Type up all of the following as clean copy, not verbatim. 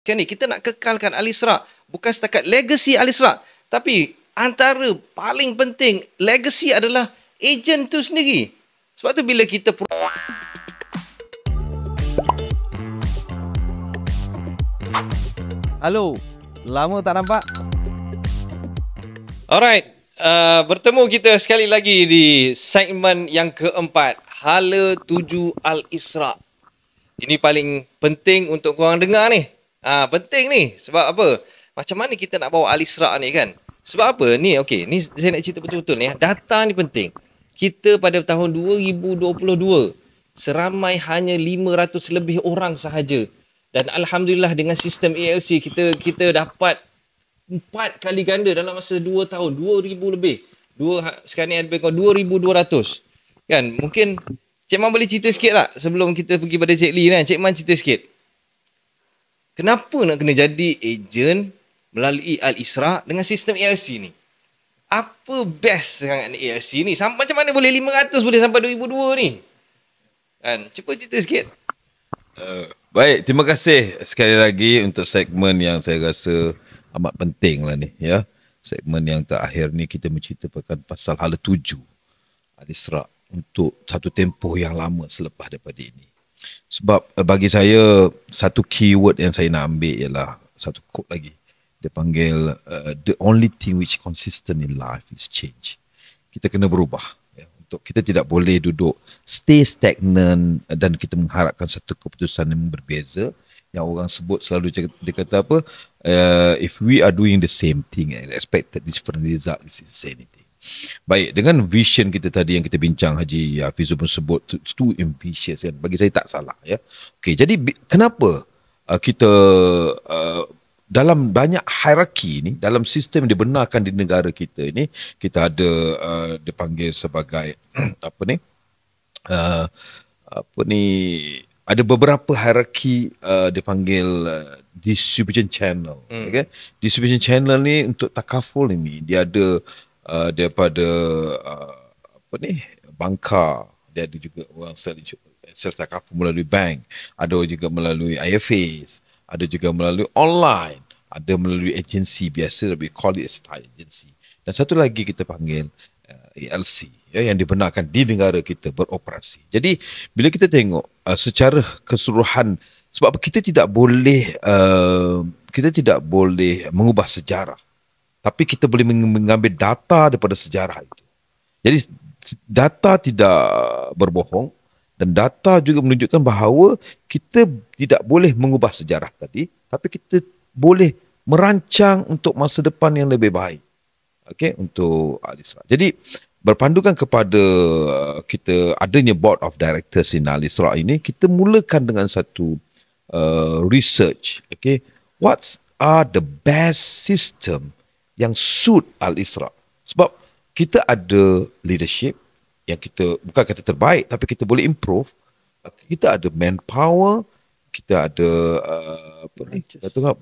Kan ni kita nak kekalkan Al-Isra, bukan setakat legacy Al-Isra, tapi antara paling penting legacy adalah ejen tu sendiri. Sebab tu bila kita Halo, lama tak nampak? Alright, bertemu kita sekali lagi di segmen yang keempat, Hala Tuju Al-Isra. Ini paling penting untuk korang dengar ni. Penting ni. Sebab apa? Macam mana kita nak bawa Al-Isra ni kan? Sebab apa? Ni okey, ni saya nak cerita betul-betul ni. Data ni penting. Kita pada tahun 2022, seramai hanya 500 lebih orang sahaja. Dan Alhamdulillah dengan sistem ALC, kita dapat 4 kali ganda dalam masa 2 tahun. 2,000 lebih. Sekarang ni ada lebih kurang 2,200. Kan? Mungkin Cik Man boleh cerita sikit tak? Sebelum kita pergi pada Cik Lee kan? Cik Man cerita sikit. Kenapa nak kena jadi ejen melalui Al-Isra dengan sistem ALC ni? Apa best sangat ni ALC ni? Macam mana boleh 500 boleh sampai 2,002 ni? Kan? Cuba cerita sikit. Baik, terima kasih sekali lagi untuk segmen yang saya rasa amat penting lah ni, ya. Segmen yang terakhir ni kita menceritakan pasal Hala Tuju Al-Isra untuk satu tempoh yang lama selepas daripada ini. Sebab bagi saya satu keyword yang saya nak ambil ialah satu quote lagi. Dia panggil the only thing which consistent in life is change. Kita kena berubah. Untuk kita tidak boleh duduk stay stagnant dan kita mengharapkan satu keputusan yang berbeza. Yang orang sebut selalu dia kata apa, if we are doing the same thing and expect different result, is insanity. Baik, dengan vision kita tadi yang kita bincang, Haji Hafizul pun sebut too ambitious kan. Bagi saya tak salah ya. Okey, jadi kenapa kita dalam banyak hierarki ni, dalam sistem yang dibenarkan di negara kita ini, kita ada dipanggil sebagai ada beberapa hierarki dipanggil distribution channel. Okay? Distribution channel ni untuk takaful ini dia ada daripada banka, dia ada juga orang sel takaful melalui bank, ada juga melalui IFAs, ada juga melalui online, ada melalui agensi biasa, we call it a agency. Dan satu lagi kita panggil ALC, ya, yang dibenarkan di negara kita beroperasi. Jadi bila kita tengok secara keseluruhan, sebab kita tidak boleh mengubah sejarah, tapi kita boleh mengambil data daripada sejarah itu. Jadi data tidak berbohong dan data juga menunjukkan bahawa kita tidak boleh mengubah sejarah tadi, tapi kita boleh merancang untuk masa depan yang lebih baik. Okey, untuk Al-Isra. Jadi berpandukan kepada kita adanya board of directors in Al-Isra ini, kita mulakan dengan satu research. Okey, what are the best system yang suit Al-Isra? Sebab kita ada leadership yang kita bukan kata terbaik, tapi kita boleh improve. Kita ada manpower, kita ada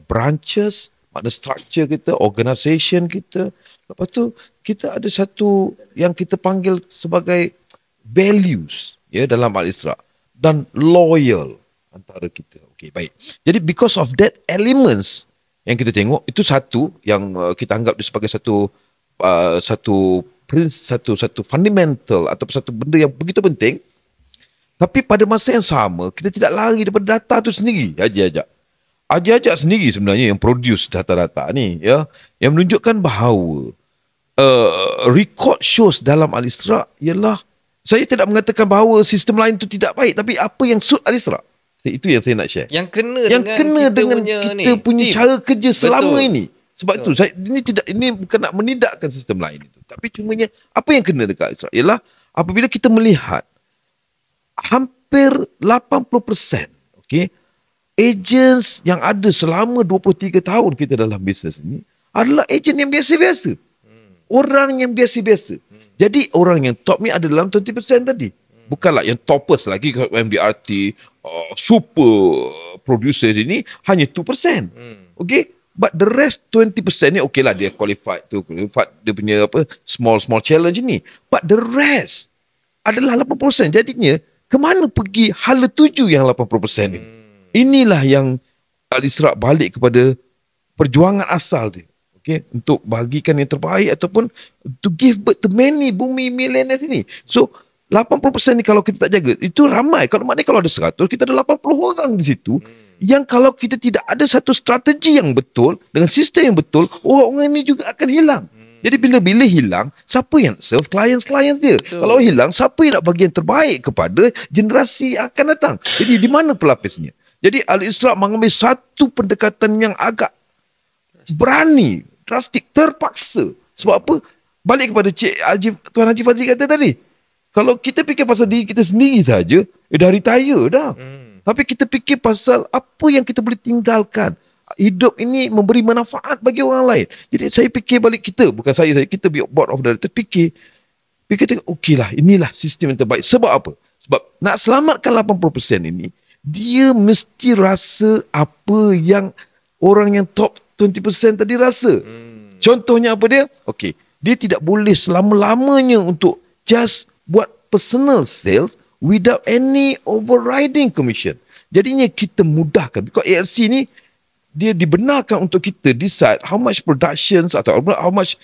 branches, makna structure kita, organisation kita. Lepas tu kita ada satu yang kita panggil sebagai values, ya, dalam Al-Isra, dan loyal antara kita. Okey, baik. Jadi because of that elements yang kita tengok, itu satu yang kita anggap dia sebagai satu fundamental atau satu benda yang begitu penting. Tapi pada masa yang sama, kita tidak lari daripada data tu sendiri. Haji Ajak sendiri sebenarnya yang produce data-data ni, ya, yang menunjukkan bahawa record shows dalam Al-Isra ialah, saya tidak mengatakan bahawa sistem lain tu tidak baik, tapi apa yang suit Al-Isra, itu yang saya nak share. Yang kena dengan kita punya cara kerja selama ini. Sebab itu ini bukan nak menidakkan sistem lain itu, tapi cumanya apa yang kena dekat Al-Isra ialah apabila kita melihat hampir 80%, okey, agents yang ada selama 23 tahun kita dalam bisnes ini adalah agent yang biasa-biasa. Orang yang biasa-biasa. Jadi orang yang top ni ada dalam 20% tadi. Bukanlah yang toppers lagi, MDRT, super producer ini hanya 2%. Okey? But the rest 20% ni okey lah, dia qualified dia punya small challenge ni. But the rest adalah 80%. Jadinya ke mana pergi Hala Tuju yang 80% ni? Inilah yang Al-Isra' balik kepada perjuangan asal dia. Okay, untuk bagikan yang terbaik ataupun to give birth to many bumi millionaires ini. So 80% ni kalau kita tak jaga, itu ramai. Kalau maknanya kalau ada 100, kita ada 80 orang di situ. Yang kalau kita tidak ada satu strategi yang betul, dengan sistem yang betul, orang-orang ini juga akan hilang. Jadi bila-bila hilang, siapa yang serve klien-klien dia? Betul. Kalau hilang, siapa yang nak bagi yang terbaik kepada generasi yang akan datang? Jadi di mana pelapisnya? Jadi Al-Isra' mengambil satu pendekatan yang agak berani, drastik, terpaksa. Sebab apa? Balik kepada Tuan Haji Fazli kata tadi. Kalau kita fikir pasal diri kita sendiri saja, dah retire dah. Tapi kita fikir pasal apa yang kita boleh tinggalkan. Hidup ini memberi manfaat bagi orang lain. Jadi saya fikir balik kita, bukan saya kita board of directors fikir okeylah, inilah sistem yang terbaik. Sebab apa? Sebab nak selamatkan 80% ini, dia mesti rasa apa yang orang yang top 20% tadi rasa. Contohnya apa dia? Okey, dia tidak boleh selama-lamanya untuk just buat personal sales without any overriding commission. Jadinya kita mudahkan. Because ALC ni dia dibenarkan untuk kita decide how much productions atau how much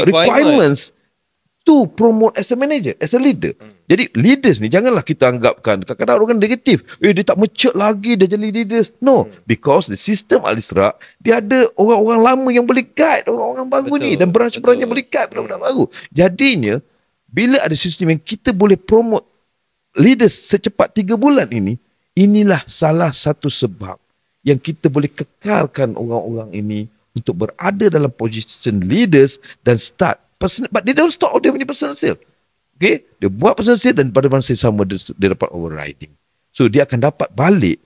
requirements to promote as a manager, as a leader. Jadi leaders ni janganlah kita anggapkan, kadang-kadang orang negatif, dia tak mature lagi, dia jadi leaders. No, because the system Al-Isra', dia ada orang-orang lama yang boleh guide orang-orang baru ni, dan branch-branch yang boleh guide budak-budak baru. Jadinya bila ada sistem yang kita boleh promote leaders secepat 3 bulan ini, inilah salah satu sebab yang kita boleh kekalkan orang-orang ini untuk berada dalam position leaders dan start personal, but they don't stop dia punya personal sale. Okay, dia buat personal sale dan pada masa sama dia dapat overriding. So dia akan dapat balik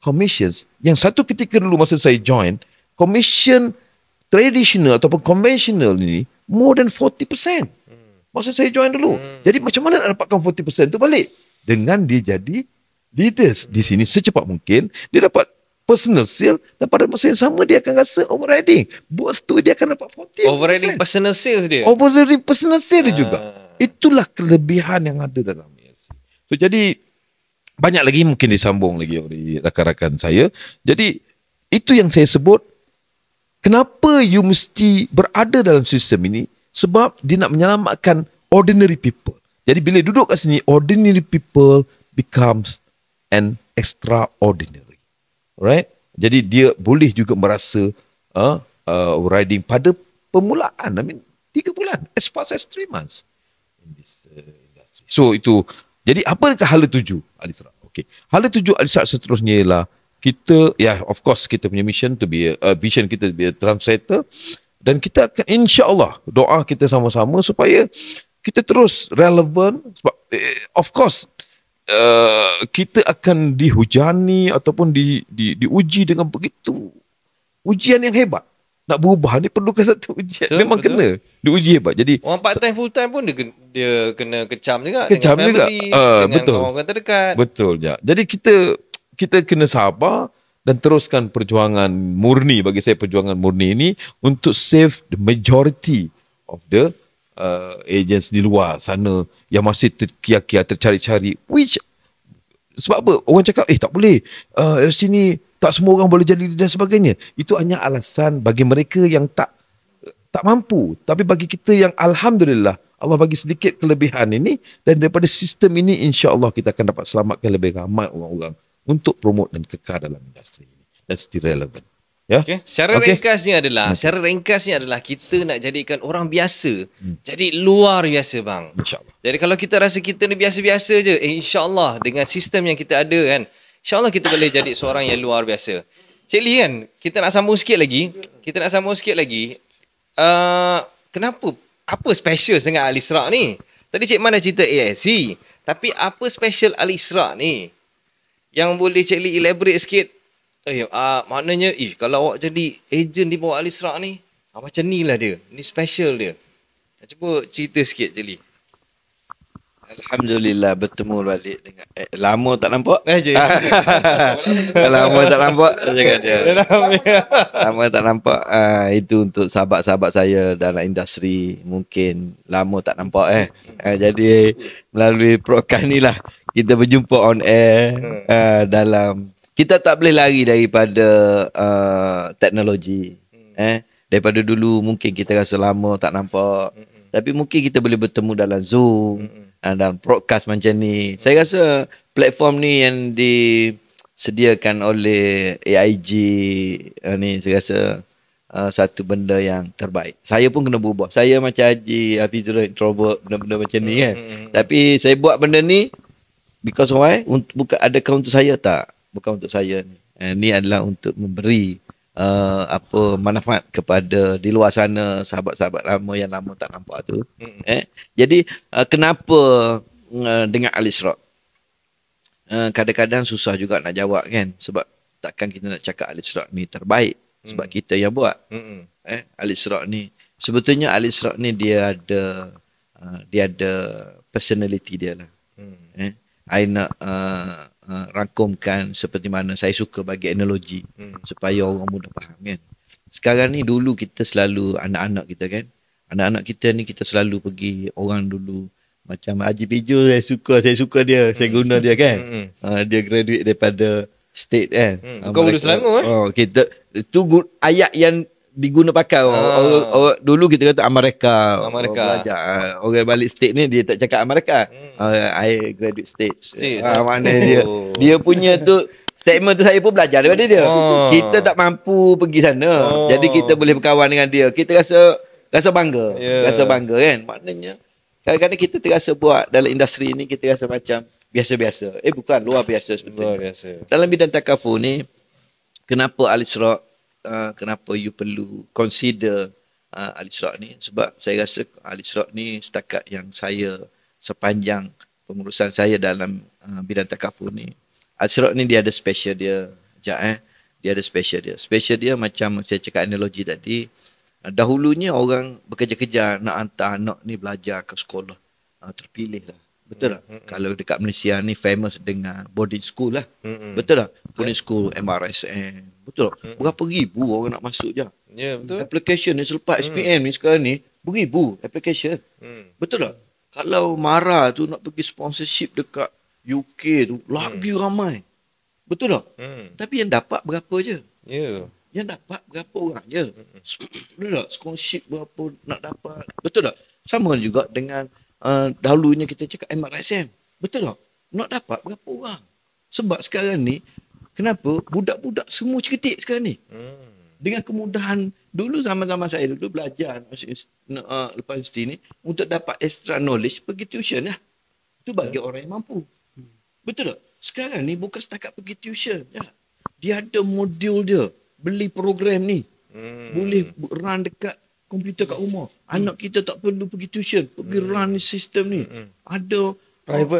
commissions yang satu ketika dulu masa saya join, commission traditional ataupun conventional ni more than 40%. Masa saya join dulu. Jadi macam mana nak dapatkan 40% tu balik? Dengan dia jadi leaders di sini secepat mungkin, dia dapat personal sale dan pada masa yang sama dia akan rasa overriding. Buat tu dia akan dapat 40%. Overriding personal sales dia. Overriding personal sale dia juga. Itulah kelebihan yang ada dalam ALC. So jadi banyak lagi mungkin disambung lagi oleh rakan-rakan saya. Jadi itu yang saya sebut, kenapa you mesti berada dalam sistem ini? Sebab dia nak menyelamatkan ordinary people. Jadi bila duduk kat sini, ordinary people becomes an extraordinary. Alright? Jadi dia boleh juga merasa riding pada permulaan. 3 bulan. As fast as 3 months. In this industry. So itu. Jadi apakah hala tuju Al-Isra'? Okay. Hala tuju Al-Isra' seterusnya ialah kita, of course kita punya mission to be vision kita to be a translator. Dan kita akan insya-Allah doa kita sama-sama supaya kita terus relevan. Sebab of course kita akan dihujani ataupun diuji dengan begitu ujian yang hebat. Nak berubah ni perlukan satu ujian. Betul, memang kena diuji hebat. Jadi orang part time full time pun dia kena kecam juga kecam dengan family, juga. dengan Betul. orang terdekat. Betul ya. Jadi kita kena sabar dan teruskan perjuangan murni, bagi saya perjuangan murni ini untuk save the majority of the agents di luar sana yang masih terkiar-kiar, tercari-cari. Which sebab apa? Orang cakap tak boleh, sini tak semua orang boleh jadi dan sebagainya. Itu hanya alasan bagi mereka yang tak mampu. Tapi bagi kita yang alhamdulillah Allah bagi sedikit kelebihan ini, dan daripada sistem ini insya-Allah kita akan dapat selamatkan lebih ramai orang-orang untuk promote dan kekal dalam industri ini dan still relevant. Ya. Okay. Secara ringkasnya adalah kita nak jadikan orang biasa jadi luar biasa, bang. InsyaAllah. Jadi kalau kita rasa kita ni biasa-biasa je, insya-Allah dengan sistem yang kita ada kan, insya-Allah kita boleh jadi seorang yang luar biasa. Cik Lee kan, kita nak sambung sikit lagi. Kenapa? Apa special dengan Al-Isra' ni? Tadi Cik Man dah cerita ALC, tapi apa special Al-Isra' ni? Yang boleh Cik Lee elaborate sikit? Maknanya kalau awak jadi ejen di bawah Al-Isra' ni, macam ni lah dia. Ni special dia. Cuba cerita sikit Cik Lee. Alhamdulillah bertemu balik dengan lama tak nampak. Lama tak nampak cakap dia. Lama tak nampak. Itu untuk sahabat-sahabat saya dalam industri, mungkin lama tak nampak jadi melalui program ni lah kita berjumpa on air dalam kita tak boleh lari daripada teknologi. Daripada dulu mungkin kita rasa lama tak nampak. Tapi mungkin kita boleh bertemu dalam Zoom, dalam broadcast macam ni. Saya rasa platform ni yang disediakan oleh AIG ni, saya rasa satu benda yang terbaik. Saya pun kena berubah. Saya macam Haji Hafizul, introvert, benda-benda macam ni kan. Tapi saya buat benda ni because why? Bukan adakah untuk saya? Tak. Bukan untuk saya ni. Ni adalah untuk memberi manfaat kepada di luar sana, sahabat-sahabat lama yang lama tak nampak tu. Jadi kenapa dengan Al-Isra? Kadang-kadang susah juga nak jawab kan, sebab takkan kita nak cakap Al-Isra ni terbaik sebab kita yang buat. Al-Isra ni sebetulnya Al-Isra ni dia ada personality dia lah. I nak rangkumkan seperti mana saya suka bagi analogi supaya orang mudah faham kan. Sekarang ni dulu kita selalu anak-anak kita kan. Anak-anak kita ni kita selalu pergi orang dulu macam Haji Pijo, saya suka dia, saya guna dia kan. Dia graduate daripada state kan. Kau Hulu Selangor kita tu ayat yang diguna pakai orang dulu kita kata Amerika. Belajar orang balik state ni dia tak cakap Amerika. I graduate state. Mana dia punya tu statement tu saya pun belajar daripada dia. Kita tak mampu pergi sana. Jadi kita boleh berkawan dengan dia. Kita rasa bangga. Rasa bangga kan. Maknanya kadang-kadang kita terasa buat dalam industri ni kita rasa macam biasa-biasa. Bukan, luar biasa sebetulnya. Luar biasa. Dalam bidang takaful ni kenapa Al-Isra, kenapa you perlu consider Al-Isra ni? Sebab saya rasa Al-Isra ni setakat yang saya sepanjang pengurusan saya dalam bidang takaful ni, Al-Isra ni dia ada special dia. Dia ada special dia. Special dia macam saya cakap analogi tadi. Dahulunya orang bekerja-kerja nak hantar anak ni belajar ke sekolah terpilih lah. Betul tak? Kalau dekat Malaysia ni famous dengan boarding school lah. Betul tak? Boarding school, MRSM. Betul tak? Berapa ribu orang nak masuk je. Ya, betul. Application ni selepas SPM ni sekarang ni, beribu application. Betul tak? Kalau Mara tu nak pergi sponsorship dekat UK tu, lagi ramai. Betul tak? Tapi yang dapat berapa je? Ya. Yang dapat berapa orang je. Betul tak? Scholarship berapa nak dapat. Betul tak? Sama juga dengan dahulunya kita cakap MRSM. Betul tak? Nak dapat berapa orang. Sebab sekarang ni, kenapa? Budak-budak semua cerdik sekarang ni. Dengan kemudahan. Dulu zaman-zaman saya dulu belajar lepas universiti ni, untuk dapat extra knowledge, pergi tuition lah. Itu bagi orang yang mampu. Betul tak? Sekarang ni bukan setakat pergi tuition. Dia ada modul dia. Beli program ni. Boleh run dekat komputer kat rumah. Anak kita tak perlu pergi tuition. Pergi run sistem ni. Ada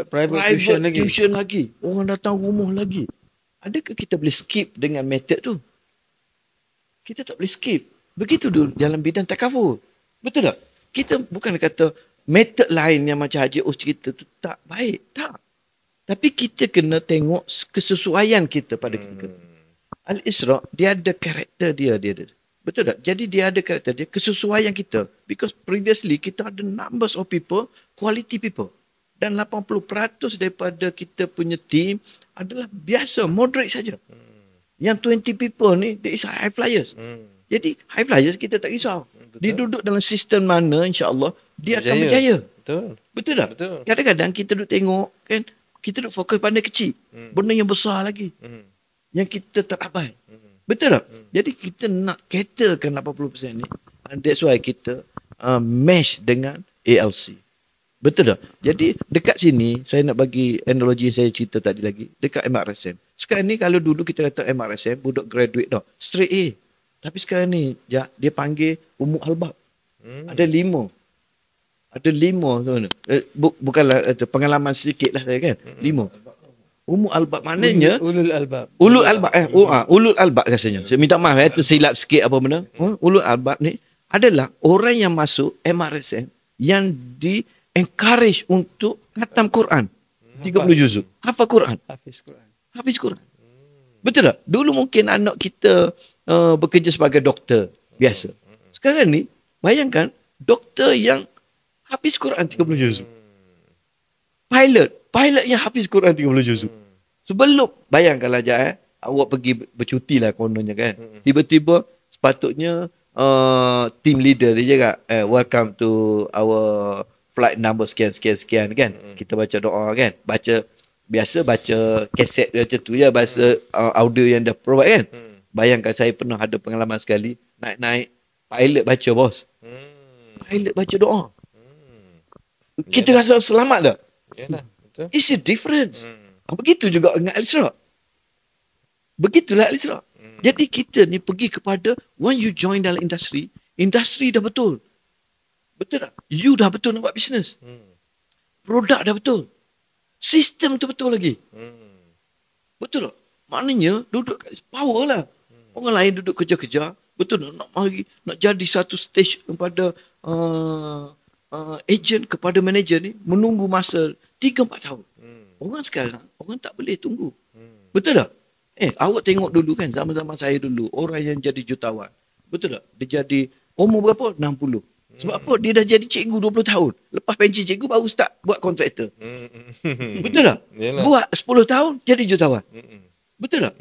private tuition lagi. Orang datang rumah lagi. Adakah kita boleh skip dengan method tu? Kita tak boleh skip. Begitu dulu dalam bidang takaful. Betul tak? Kita bukan kata method lain yang macam Haji Us cerita tu tak baik. Tak. Tapi kita kena tengok kesesuaian kita pada kita. Al-Isra, dia ada karakter dia. Betul tak? Jadi dia ada karakter dia, kesesuaian kita. Because previously kita ada numbers of people, quality people. Dan 80% daripada kita punya team adalah biasa, moderate saja. Yang 20 people ni, they is high flyers. Jadi high flyers kita tak risau. Dia duduk dalam sistem mana, insya-Allah dia akan berjaya. Betul tak? Betul. Kadang-kadang kita duduk tengok kan, kita duduk fokus pada kecil. Benda yang besar lagi. Yang kita terabai. Betul tak? Jadi kita nak caterkan 80% ni. And that's why kita mesh dengan ALC. Betul tak? Jadi dekat sini, saya nak bagi analogi yang saya cerita tadi lagi. Dekat MRSM. Sekarang ni kalau dulu kita kata MRSM, budak graduate dah. Straight A. Tapi sekarang ni, dia panggil Ummu Albab. Ada 5. Ada 5. Bukanlah pengalaman sedikit lah saya kan. 5. Ummu Albab maknanya Ulul Albab. Ulul Albab Ulul Albab rasanya. Saya minta maaf tersilap sikit apa benda. Ulul Albab ni adalah orang yang masuk MRSM yang di encourage untuk khatam Quran 30 juzuk. Hafal Quran. Hafiz Quran. Betul tak? Dulu mungkin anak kita bekerja sebagai doktor biasa. Sekarang ni bayangkan doktor yang hafiz Quran 30 juzuk. Pilot yang hafiz Quran 30 juzuk. Sebelum, bayangkanlah je awak pergi bercuti lah kononnya kan. Tiba-tiba sepatutnya team leader dia cakap, welcome to our flight number sekian kan. Kita baca doa kan. Biasa baca kaset macam tu ya, bahasa audio yang dah provide kan. Bayangkan saya pernah ada pengalaman sekali naik-naik pilot baca bos. Pilot baca doa. Kita rasa selamat tak? Yalah, betul. It's a difference. Begitu juga dengan Al-Isra. Begitulah Al-Isra. Jadi kita ni pergi kepada when you join dalam industri dah betul. Betul tak? You dah betul nak buat bisnes. Produk dah betul. Sistem tu betul lagi. Betul tak? Maknanya duduk kat power lah. Orang lain duduk kerja-kerja. Betul tak? Nak jadi satu stage kepada agent kepada manager ni menunggu masa 3-4 tahun. Orang sekarang, orang tak boleh tunggu. Betul tak? Awak tengok dulu kan zaman-zaman saya dulu, orang yang jadi jutawan. Betul tak? Dia jadi umur berapa? 60. Sebab apa? Dia dah jadi cikgu 20 tahun. Lepas pensi cikgu baru start buat kontraktor. Betul tak? Yalah. Buat 10 tahun jadi jutawan. Betul tak?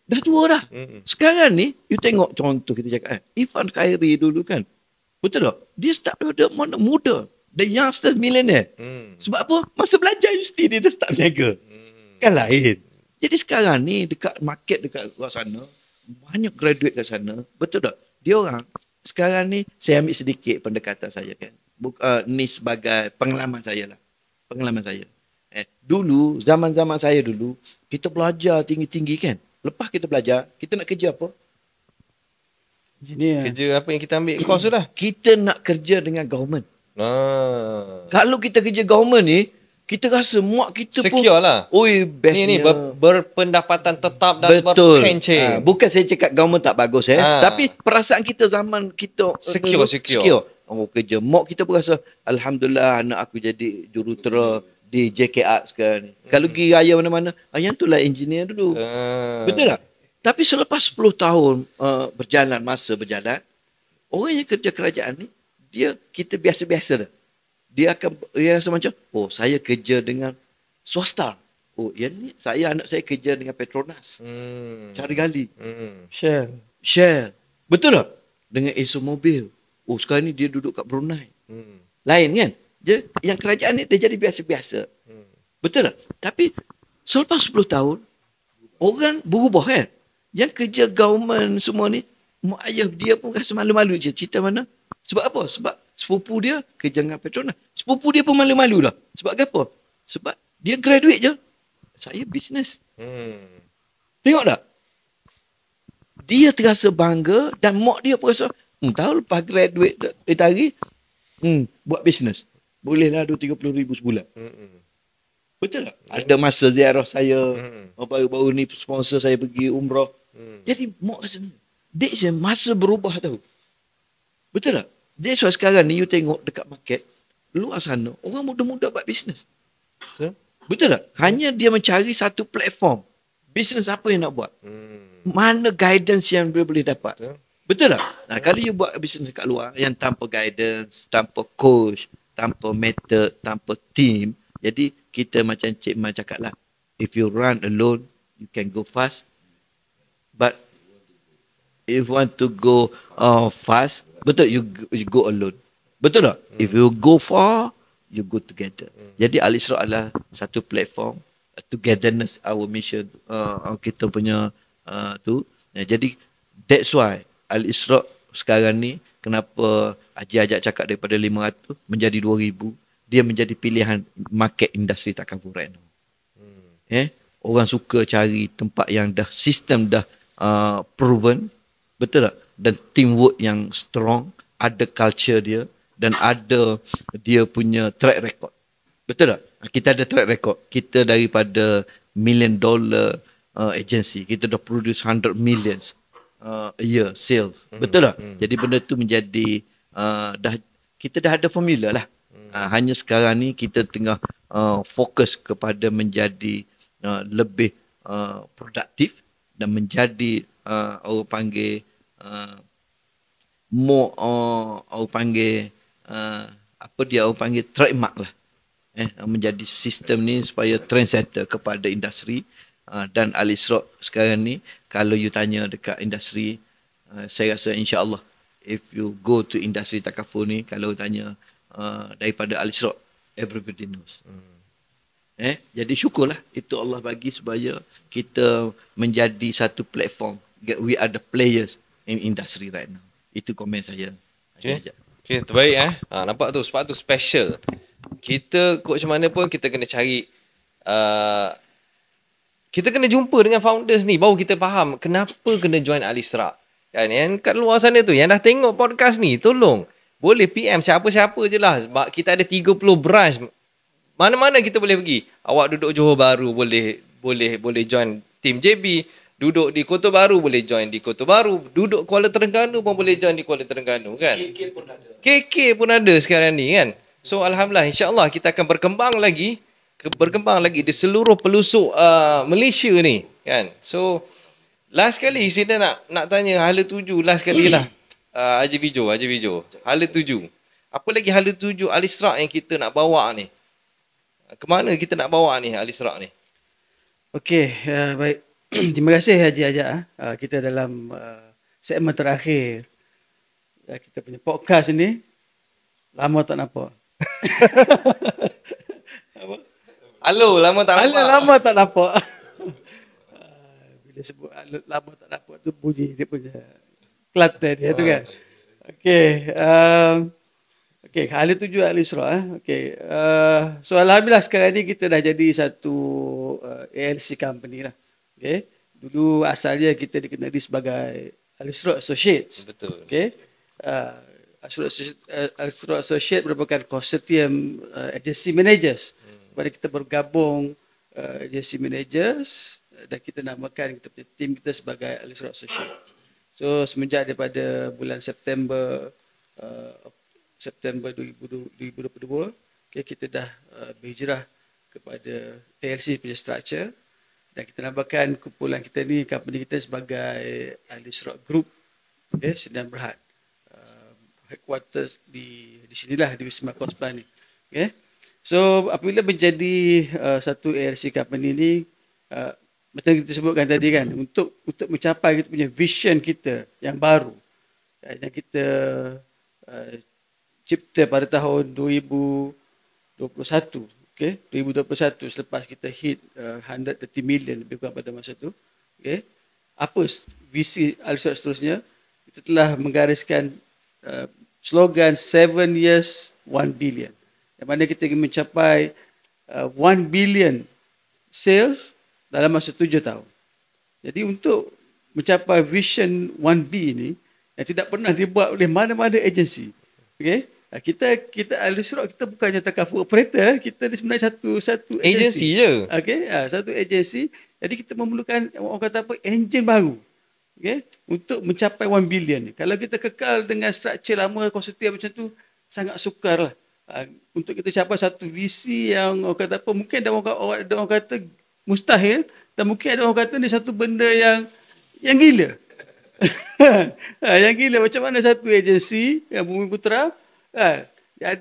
Dah tua dah. Sekarang ni, you tengok contoh kita cakap Irfan Khairi dulu kan. Betul tak? Dia start daripada mana muda. The youngster millionaire. Sebab apa? Masa belajar universiti dia dah start berniaga. Kan lain. Jadi sekarang ni dekat market dekat luar sana, banyak graduate kat sana. Betul tak? Dia orang sekarang ni saya ambil sedikit pendekatan saya kan. Ni sebagai pengalaman saya lah. Pengalaman saya. Dulu, zaman-zaman saya dulu, kita belajar tinggi-tinggi kan. Lepas kita belajar, kita nak kerja apa? Engineer. Kerja apa yang kita ambil course tu lah. Kita nak kerja dengan government. Ah. Kalau kita kerja government ni, kita rasa mak kita pun Secure lah. oi bestnya. Ni berpendapatan tetap dan betul. berpencen. Bukan saya cakap government tak bagus tapi perasaan kita zaman kita Secure. Oh kerja. Mak kita pun rasa alhamdulillah anak aku jadi jurutera di JK Arts kan. Kalau pergi raya mana-mana, yang tu lah engineer dulu. Betul tak? Tapi selepas 10 tahun masa berjalan, orang yang kerja kerajaan ni, kita biasa-biasa dah. Dia rasa macam, oh saya kerja dengan swasta. Oh yang ni, anak saya kerja dengan Petronas. Cari gali. Shell. Betul tak? Dengan ExxonMobil. Oh sekarang ni dia duduk kat Brunei. Lain kan? Yang kerajaan ni dia jadi biasa-biasa. Betul tak? Tapi selepas 10 tahun, orang berubah kan? Yang kerja government semua ni, mak ayah dia pun rasa malu-malu je. Cerita mana? Sebab apa? Sebab sepupu dia kerja dengan Petronas. Sepupu dia pun malu-malu lah. Sebab apa? Sebab dia graduate je. Saya bisnes. Tengok tak? Dia terasa bangga dan mak dia pun rasa, tahu lepas graduate hari, buat bisnes. Bolehlah 2-30 ribu sebulan. Betul tak? Ada masa ziarah saya, baru-baru ni sponsor saya pergi umrah. Jadi mak rasa ni. Dia masa berubah tahu. Betul tak? That's why sekarang ni you tengok dekat market, luar sana, orang muda-muda buat bisnes. Betul tak? Hanya dia mencari satu platform. Bisnes apa yang nak buat? Mana guidance yang dia boleh dapat? Betul tak? Nah, kalau you buat bisnes dekat luar yang tanpa guidance, tanpa coach, tanpa method, tanpa team, jadi kita macam Cik Man cakap lah, if you run alone, you can go fast. But if you want to go fast, betul, you go alone. Betul tak? If you go far, you go together. Jadi Al-Isra adalah satu platform, togetherness, our mission, kita punya tu. Jadi that's why Al-Isra sekarang ni, kenapa Haji Ajak cakap daripada 500 menjadi 2000, dia menjadi pilihan market industri takkan Reno. Orang suka cari tempat yang dah sistem dah proven, betul tak? Dan teamwork yang strong, ada culture dia dan ada dia punya track record. Betul tak? Kita ada track record. Kita daripada $1 million agency, kita dah produce 100 millions a year sales. Betul tak? Jadi benda tu menjadi kita dah ada formula lah. Hanya sekarang ni kita tengah fokus kepada menjadi lebih produktif dan menjadi orang panggil orang panggil orang panggil trademark lah. Menjadi sistem ni supaya trendsetter kepada industri Dan Al-Isra' sekarang ni, kalau you tanya dekat industri, saya rasa insya-Allah if you go to industri takaful ni, kalau tanya daripada Al-Isra', everybody knows. Jadi syukurlah itu Allah bagi supaya kita menjadi satu platform. We are the players in industry right now. Itu komen saya. Okay, terbaik nampak tu, sebab tu special. Kita kok macam mana pun kita kena cari kita kena jumpa dengan founders ni baru kita faham kenapa kena join Al-Isra'. Kan yang kat luar sana tu yang dah tengok podcast ni, tolong boleh PM siapa-siapa je lah, sebab kita ada 30 branch. Mana-mana kita boleh pergi. Awak duduk Johor Bahru boleh join tim JB, duduk di Kota Baru boleh join di Kota Baru, duduk Kuala Terengganu pun boleh join di Kuala Terengganu kan. KK pun ada sekarang ni kan. So alhamdulillah, insya-Allah kita akan berkembang lagi di seluruh pelosok Malaysia ni kan. So last kali saya nak tanya hala tuju last kali lah. Haji Bijo. Hala tuju. Apa lagi hala tuju Al-Isra' yang kita nak bawa ni? Kemana kita nak bawa ni Al-Isra' ni? Okey, baik. Terima kasih Haji Ajak. Kita dalam segmen terakhir kita punya podcast ni. Lama tak nampak. Halo, lama tak nampak. Lama tak nampak. Bila sebut lama tak nampak tu bunyi dia punya Kelantan dia tu kan. Okey, hala tuju Al-Isra'. Okey, so alhamdulillah sekarang ni kita dah jadi satu ALC company lah. Okey, dulu asalnya kita dikenali sebagai Al-Isra' Associates. Betul. Okey, Al-Isra' Associates merupakan consortium agency managers. Pada kita bergabung agency managers dan kita namakan kita punya tim kita sebagai Al-Isra' Associates. So semenjak daripada bulan September 2022, okay, kita dah berhijrah kepada ALC punya structure dan kita namakan kumpulan kita ni, company kita sebagai Al-Isra' Group, okay, Sdn Bhd. Headquarters di sinilah di Wisma Kospan ni. Okay. So apabila menjadi satu ALC company ni, macam kita sebutkan tadi kan, untuk mencapai kita punya vision kita yang baru, yang kita cipta pada tahun 2021, okay, 2021 selepas kita hit 130 million lebih kurang pada masa tu, okay, apa visi Al-Isra' seterusnya? Kita telah menggariskan slogan 7 years 1 billion, yang mana kita ingin mencapai 1 billion sales dalam masa 7 tahun. Jadi untuk mencapai vision 1B ni yang tidak pernah dibuat oleh mana-mana agensi. Okay? Kita Al-Isra' kita bukannya takaful operator, kita ni sebenarnya satu agensi je. Okay? Satu agensi. Jadi kita memerlukan orang kata apa, enjin baru. Okay? Untuk mencapai 1 billion ni. Kalau kita kekal dengan struktur lama konsortium macam tu, sangat sukar lah. Untuk kita capai satu visi yang orang kata apa, mungkin ada orang kata mustahil, dan mungkin ada orang kata ni satu benda yang gila. Yang gila, macam mana satu agensi yang Bumi Putra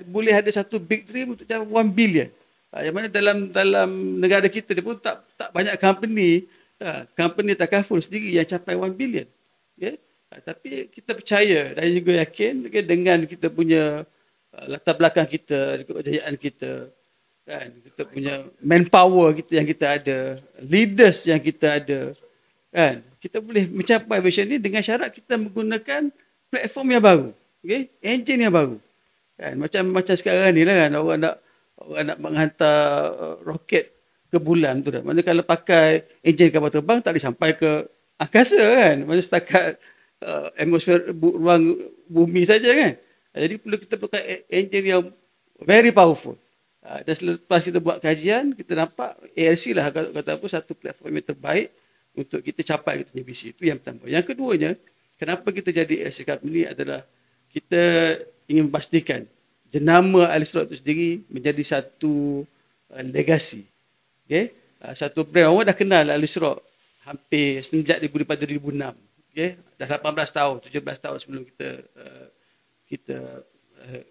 boleh ada satu big dream untuk capai 1 billion. Yang mana dalam negara kita dia pun tak banyak company takaful sendiri yang capai 1 billion. Okay? Tapi kita percaya dan juga yakin, okay, dengan kita punya latar belakang kita, kejayaan kita, kan, kita punya manpower kita yang kita ada, leaders yang kita ada, kan, kita boleh mencapai vision ni dengan syarat kita menggunakan platform yang baru, okay, engine yang baru, kan, macam sekarang ni lah kan, orang nak menghantar roket ke bulan tu dah, mana kalau pakai enjin kapal terbang tak boleh sampai ke angkasa kan, mana setakat atmosfer ruang bumi saja kan. Jadi perlu kita pakai enjin yang very powerful. Dan selepas kita buat kajian, kita nampak ALC lah kata apa, satu platform yang terbaik untuk kita capai kita punya visi. Itu yang pertama. Yang keduanya, kenapa kita jadi ALC Company adalah kita ingin memastikan jenama Al-Isra' itu sendiri menjadi satu legasi. Okay? Satu brand. Orang dah kenal Al-Isra' hampir semenjak daripada 2006. Okay? Dah 18 tahun, 17 tahun sebelum kita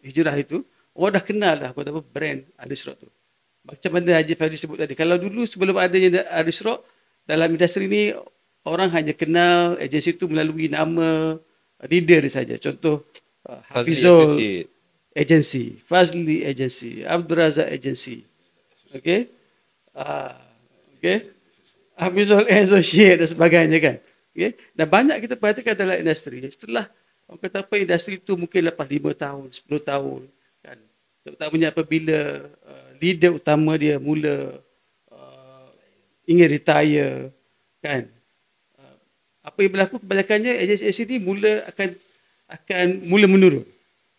hijrah itu, orang dah kenal dah apa brand Al-Isra' tu. Macam mana Haji Fadli sebut tadi, kalau dulu sebelum adanya Al-Isra', dalam industri ni orang hanya kenal agensi itu melalui nama leader dia saja. Contoh Fazli Hafizul Associate. Agency, Fazli Agency, Abdul Razak Agency. Okey. Okey. Hafizul Associate dan sebagainya kan. Okey. Dan banyak kita perhatikan dalam industri. Setelah orang kata apa, industri itu mungkin lepas 5 tahun, 10 tahun kan. Terutamanya apabila leader utama dia mula ingin retire kan. Apa yang berlaku kebanyakannya agensi ini mula akan mula menurun.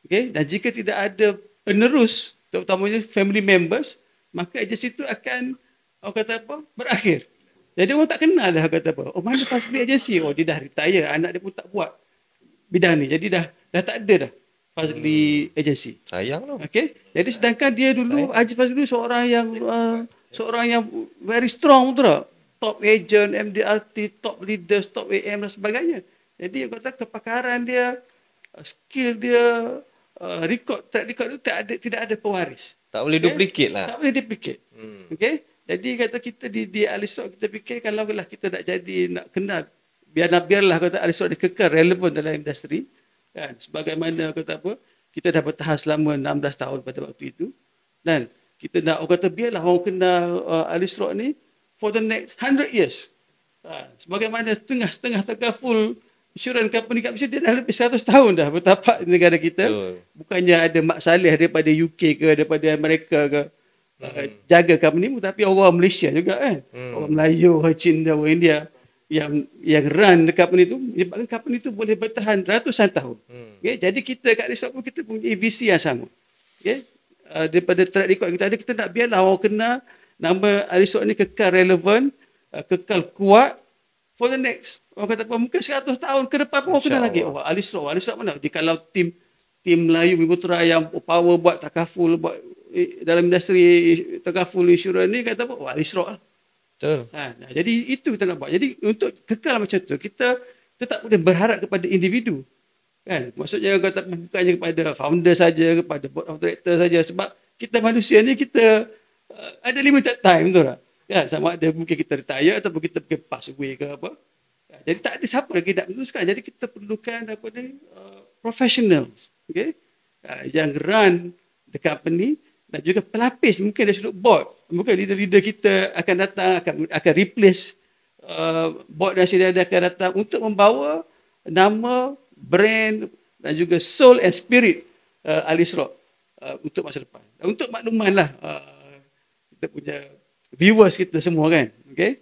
Okey, dan jika tidak ada penerus, terutamanya family members, maka agensi itu akan orang kata apa? Berakhir. Jadi orang tak kenal dah kata apa. Oh, mana Fazli agensi? Oh, dia dah retire, anak dia pun tak buat bidang ni. Jadi dah tak ada dah Fazli agensi. Sayang tu. Okey. Jadi sedangkan dia dulu Haji Fazli dulu seorang yang very strong, betul tak? Top agent, MDRT, top leaders, top AM dan sebagainya. Jadi kata kepakaran dia, skill dia, track record itu tidak ada pewaris. Tak boleh duplicate lah. Tak boleh duplicate. Okey. Jadi kata kita di Alisrock kita fikir kalau lah kita nak jadi nak kenal biarlah kata Alisrock dia kekal relevan dalam industri kan, sebagaimana kata apa kita dah bertahan selama 16 tahun pada waktu itu, dan kita nak orang kata biarlah orang kenal Alisrock ni for the next 100 years. Sebagaimana setengah full insurance company kat Malaysia dia dah lebih 100 tahun dah bertapak di negara kita. Betul. Bukannya Ada mak saleh daripada UK ke, daripada Amerika ke, jaga company ni, tapi orang Malaysia juga kan. Orang Melayu, orang Cina, orang India yang run the company tu, menyebabkan company tu boleh bertahan ratusan tahun. Okay? Jadi kita kat Alisrock pun kita punya visi yang sama. Okay? Daripada track record kita ada, kita nak biarlah orang kenal nama Alisrock ni kekal relevan, kekal kuat for the next, orang kata apa, mungkin 100 tahun ke depan pun orang kenal lagi. Oh, Alisrock mana? Kalau tim Melayu Mitra yang power buat takaful, buat dalam industri takaful insurans ni, kata apa? Oh, Alisrock lah. betul. Jadi itu kita nak buat. Jadi untuk kekal macam tu, kita tak boleh berharap kepada individu. Kan? Maksudnya kata bukannya kepada founder saja, kepada board of director saja, sebab kita manusia ni kita ada limited time, betul tak? Ya, sama ada mungkin kita retire ataupun kita mungkin pass away ke apa. Jadi tak ada siapa lagi nak meneruskan. Jadi kita perlukan apa ni, professionals, okay? Yang run the company, dan juga pelapis mungkin dari sudut board. Mungkin leader-leader kita akan datang, akan replace board yang sedia akan datang untuk membawa nama, brand dan juga soul and spirit Alisrock untuk masa depan. Untuk makluman lah kita punya viewers kita semua kan. Okay?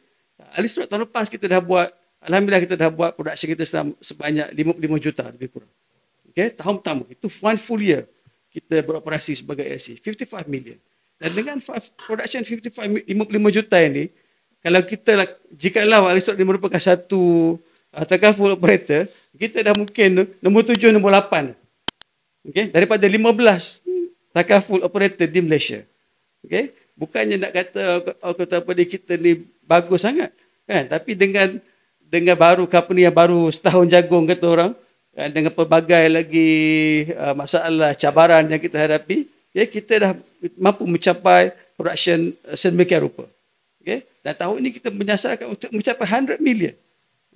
Alisrock tahun lepas kita dah buat, alhamdulillah kita dah buat production kita sebanyak 55 juta lebih kurang. Okay? Tahun pertama, itu one full year kita beroperasi sebagai LC, 55 million. Dan dengan production 55 juta ini, kalau kita, jikalau Alisrock ini merupakan satu takaful operator, kita dah mungkin nombor 7, nombor 8. Okay? Daripada 15 takaful operator di Malaysia. Okay? Bukannya nak kata apa dia, kita ni bagus sangat. Kan? Tapi dengan baru company yang baru setahun jagung kata orang, dengan pelbagai lagi masalah, cabaran yang kita hadapi, ya, kita dah mampu mencapai production sedemikian rupa. Okay? Dan tahun ini kita menyasarkan untuk mencapai 100 million.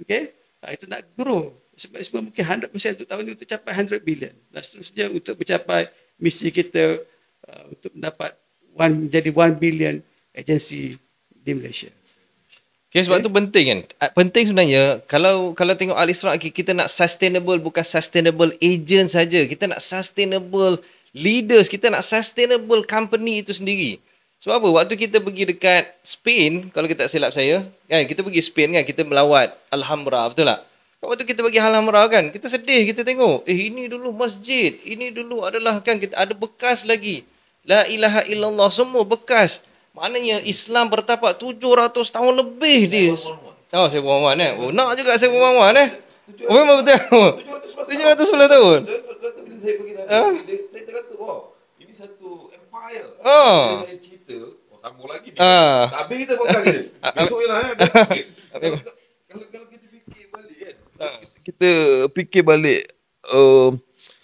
Okay? Kita nak grow. Sebab mungkin 100% untuk tahun ini untuk capai 100 billion. Dan seterusnya untuk mencapai misi kita untuk mendapat menjadi 1 billion agensi di Malaysia. Okay, sebab tu penting kan. Penting sebenarnya kalau tengok Alisrock, kita nak sustainable, bukan sustainable agent saja. Kita nak sustainable leaders, kita nak sustainable company itu sendiri. Sebab apa? Waktu kita pergi dekat Spain, kalau kita tak silap saya, kan, kita pergi Spain kan, kita melawat Alhambra, betul tak? Waktu kita pergi Alhambra kan, kita sedih, kita tengok, ini dulu masjid, ini dulu adalah kan, kita ada bekas lagi. La ilaha illallah, semua bekas. Maknanya Islam bertapak 700 tahun lebih di. Oh, saya Muhammad eh. Oh, nak juga saya Muhammad eh. Oh, memang betul. 710 tahun. Saya kata, wow, ini satu empire. Oh. Saya cerita, sambung lagi ni. Tak habis kita podcast ni. Besok je lah. Kalau kita fikir balik kan. Kita fikir balik.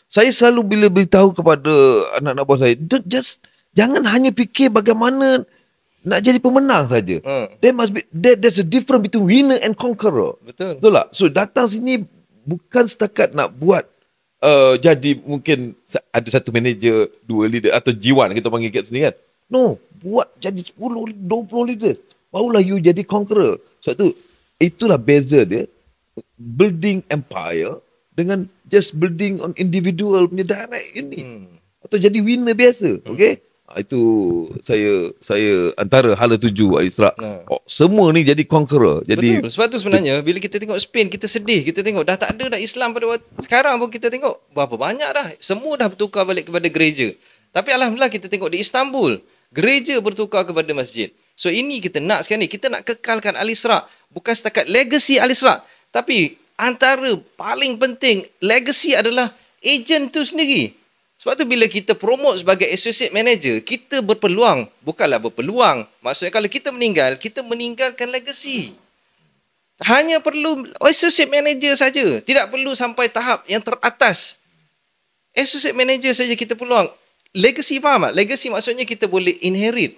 Saya selalu bila beritahu kepada anak-anak bos saya, jangan hanya fikir bagaimana nak jadi pemenang saja. There must be there's a difference between winner and conqueror. Betul. Betul tak? So datang sini bukan setakat nak buat jadi mungkin ada satu manager, dua leader atau G1 kita panggil kat sini kan. No, buat jadi 10, 20 leader. Barulah you jadi conqueror. Sebab tu itulah beza dia building empire dengan just building on individual punya direct ini. Atau jadi winner biasa. Okay? Itu saya antara hala tuju Al-Isra. Semua ni jadi conqueror. Jadi betul. Sebab tu sebenarnya bila kita tengok Spain, kita sedih. Kita tengok dah tak ada dah Islam pada waktu sekarang pun kita tengok berapa banyak dah. Semua dah bertukar balik kepada gereja. Tapi alhamdulillah kita tengok di Istanbul, gereja bertukar kepada masjid. So ini kita nak sekarang ni, kita nak kekalkan Al-Isra. Bukan setakat legacy Al-Isra, tapi antara paling penting legacy adalah ejen tu sendiri. Sebab tu bila kita promote sebagai associate manager, kita berpeluang. Bukanlah berpeluang. Maksudnya kalau kita meninggal, kita meninggalkan legacy. Hanya perlu associate manager saja. Tidak perlu sampai tahap yang teratas. Associate manager saja kita peluang. Legacy faham tak? Legacy maksudnya kita boleh inherit.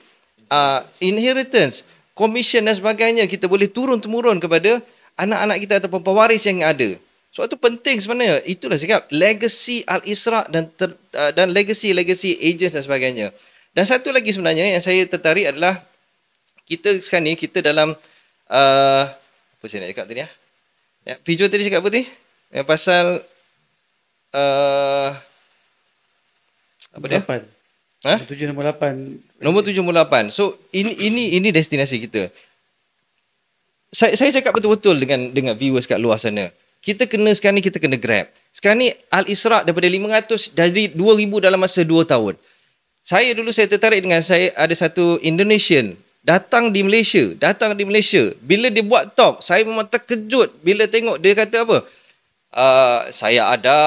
Inheritance, commission dan sebagainya. Kita boleh turun-temurun kepada anak-anak kita ataupun pewaris yang ada. Sebab tu penting sebenarnya. Itulah cakap legacy Al-Isra dan legacy agents dan sebagainya. Dan satu lagi sebenarnya yang saya tertarik adalah kita sekarang ni kita dalam apa saya nak cakap tadi ya? Pijo tadi cakap apa tadi? Yang pasal apa dia? 7 nombor 8. Nombor 7 nombor 8. So ini destinasi kita. Saya cakap betul-betul dengan viewers kat luar sana. Sekarang ni kita kena grab. Sekarang ni Al-Isra daripada 500 dari 2000 dalam masa 2 tahun. Saya tertarik dengan saya ada satu Indonesian datang di Malaysia. Bila dia buat talk, saya memang terkejut bila tengok dia kata apa? Saya ada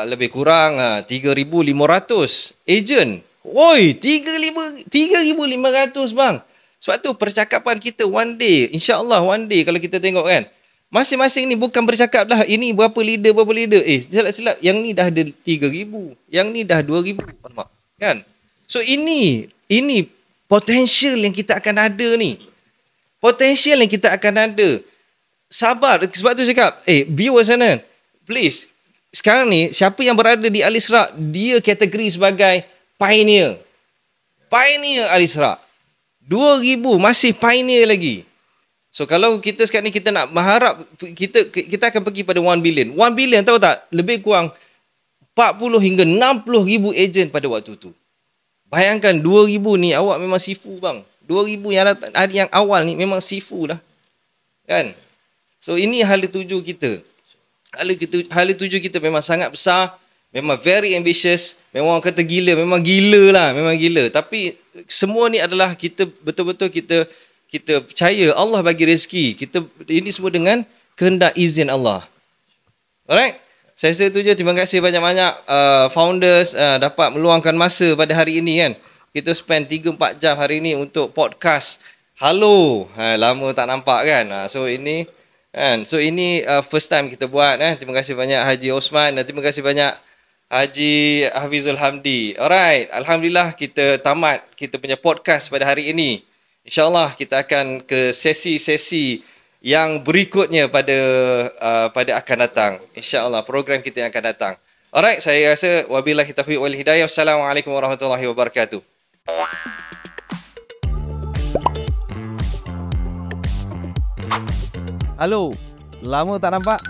lebih kurang 3,500 agent. Woi, 3,500 bang. Sebab tu percakapan kita one day, insya-Allah one day kalau kita tengok kan. Masing-masing ni bukan bercakap dah ini berapa leader. Silap-silap yang ni dah ada 3,000, yang ni dah 2,000. Kan? So ini potential yang kita akan ada ni. Potential yang kita akan ada. Sabar. Sebab tu cakap, viewers sana, please. Sekarang ni, siapa yang berada di Al-Isra, dia kategori sebagai pioneer. Pioneer Al-Isra. 2,000 masih pioneer lagi. So kalau kita sekarang ni kita nak mengharap kita akan pergi pada 1 billion. 1 billion tahu tak? Lebih kurang 40 hingga 60,000 ejen pada waktu tu. Bayangkan 2,000 ni awak memang sifu bang. 2,000 yang awal ni memang sifu lah. Kan? So ini hala tuju kita. Hala tuju kita memang sangat besar. Memang very ambitious. Memang orang kata gila. Memang gila. Tapi semua ni adalah kita betul-betul kita percaya Allah bagi rezeki. Ini semua dengan kehendak izin Allah. Alright? Saya rasa itu je. Terima kasih banyak-banyak founders dapat meluangkan masa pada hari ini kan. Kita spend 3-4 jam hari ini untuk podcast. Halo. Lama tak nampak kan. So ini first time kita buat. Terima kasih banyak Haji Osman dan terima kasih banyak Haji Hafizul Hamdi. Alright. Alhamdulillah kita tamat kita punya podcast pada hari ini. InsyaAllah kita akan ke sesi-sesi yang berikutnya pada akan datang. InsyaAllah program kita yang akan datang. Alright, saya rasa wabillahi taufiq wal hidayah. Wassalamualaikum warahmatullahi wabarakatuh. Halo, lama tak nampak?